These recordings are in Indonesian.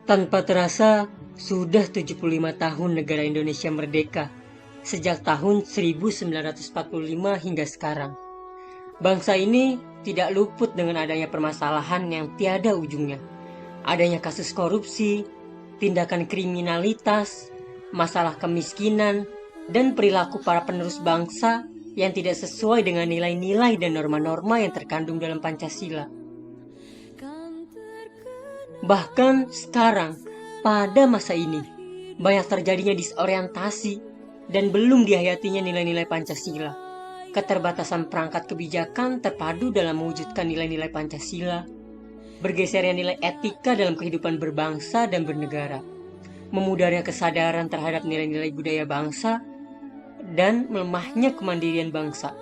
Tanpa terasa, sudah 75 tahun negara Indonesia merdeka, sejak tahun 1945 hingga sekarang. Bangsa ini tidak luput dengan adanya permasalahan yang tiada ujungnya. Adanya kasus korupsi, tindakan kriminalitas, masalah kemiskinan, dan perilaku para penerus bangsa yang tidak sesuai dengan nilai-nilai dan norma-norma yang terkandung dalam Pancasila. Bahkan sekarang, pada masa ini, banyak terjadinya disorientasi dan belum dihayatinya nilai-nilai Pancasila. Keterbatasan perangkat kebijakan terpadu dalam mewujudkan nilai-nilai Pancasila, bergesernya nilai etika dalam kehidupan berbangsa dan bernegara, memudarnya kesadaran terhadap nilai-nilai budaya bangsa, dan melemahnya kemandirian bangsa.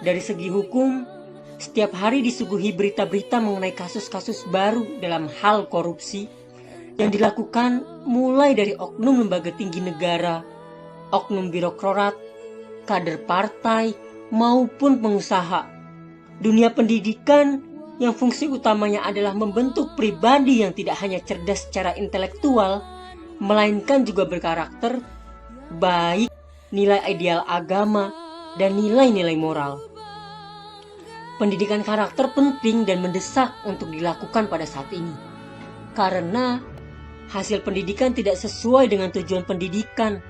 Dari segi hukum, setiap hari disuguhi berita-berita mengenai kasus-kasus baru dalam hal korupsi yang dilakukan mulai dari oknum lembaga tinggi negara, oknum birokrat, kader partai, maupun pengusaha. Dunia pendidikan yang fungsi utamanya adalah membentuk pribadi yang tidak hanya cerdas secara intelektual, melainkan juga berkarakter baik, nilai ideal agama, dan nilai-nilai moral. Pendidikan karakter penting dan mendesak untuk dilakukan pada saat ini. Karena hasil pendidikan tidak sesuai dengan tujuan pendidikan.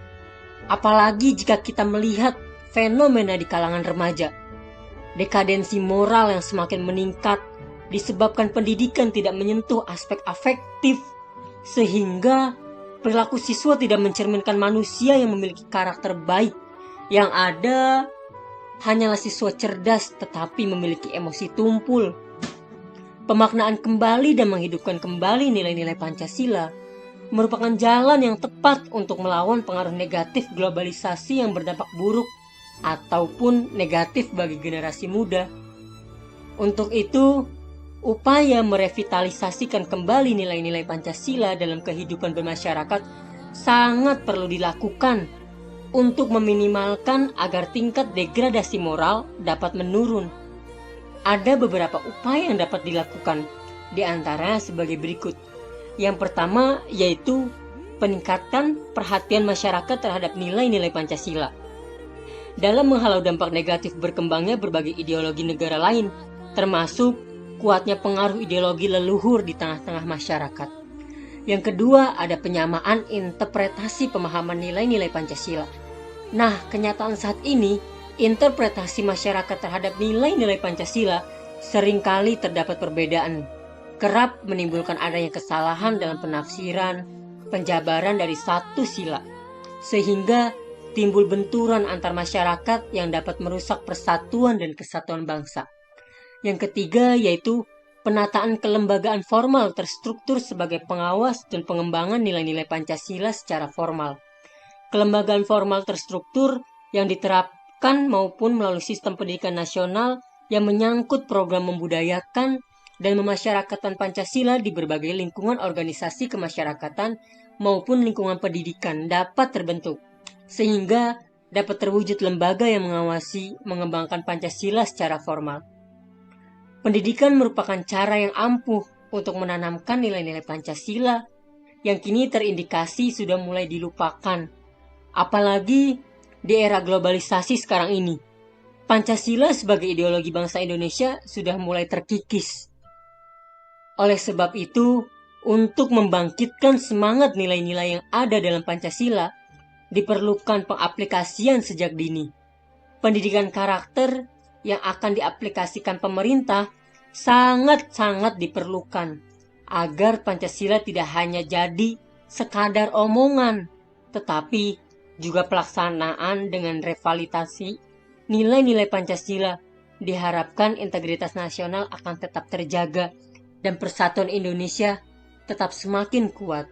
Apalagi jika kita melihat fenomena di kalangan remaja. Dekadensi moral yang semakin meningkat disebabkan pendidikan tidak menyentuh aspek afektif, sehingga perilaku siswa tidak mencerminkan manusia yang memiliki karakter baik. Yang ada hanyalah siswa cerdas tetapi memiliki emosi tumpul. Pemaknaan kembali dan menghidupkan kembali nilai-nilai Pancasila merupakan jalan yang tepat untuk melawan pengaruh negatif globalisasi yang berdampak buruk ataupun negatif bagi generasi muda. Untuk itu, upaya merevitalisasikan kembali nilai-nilai Pancasila dalam kehidupan bermasyarakat sangat perlu dilakukan untuk meminimalkan agar tingkat degradasi moral dapat menurun. Ada beberapa upaya yang dapat dilakukan, di antara sebagai berikut. Yang pertama yaitu peningkatan perhatian masyarakat terhadap nilai-nilai Pancasila. Dalam menghalau dampak negatif berkembangnya berbagai ideologi negara lain, termasuk kuatnya pengaruh ideologi leluhur di tengah-tengah masyarakat. Yang kedua, ada penyamaan interpretasi pemahaman nilai-nilai Pancasila. Nah, kenyataan saat ini, interpretasi masyarakat terhadap nilai-nilai Pancasila seringkali terdapat perbedaan. Kerap menimbulkan adanya kesalahan dalam penafsiran, penjabaran dari satu sila, sehingga timbul benturan antar masyarakat yang dapat merusak persatuan dan kesatuan bangsa. Yang ketiga yaitu penataan kelembagaan formal terstruktur sebagai pengawas dan pengembangan nilai-nilai Pancasila secara formal. Kelembagaan formal terstruktur yang diterapkan maupun melalui sistem pendidikan nasional yang menyangkut program membudayakan dan memasyarakatkan Pancasila di berbagai lingkungan organisasi kemasyarakatan maupun lingkungan pendidikan dapat terbentuk, sehingga dapat terwujud lembaga yang mengawasi mengembangkan Pancasila secara formal. Pendidikan merupakan cara yang ampuh untuk menanamkan nilai-nilai Pancasila yang kini terindikasi sudah mulai dilupakan. Apalagi di era globalisasi sekarang ini, Pancasila sebagai ideologi bangsa Indonesia sudah mulai terkikis. Oleh sebab itu, untuk membangkitkan semangat nilai-nilai yang ada dalam Pancasila, diperlukan pengaplikasian sejak dini. Pendidikan karakter yang akan diaplikasikan pemerintah sangat-sangat diperlukan agar Pancasila tidak hanya jadi sekadar omongan, tetapi juga pelaksanaan dengan revitalisasi nilai-nilai Pancasila. Diharapkan integritas nasional akan tetap terjaga dan persatuan Indonesia tetap semakin kuat.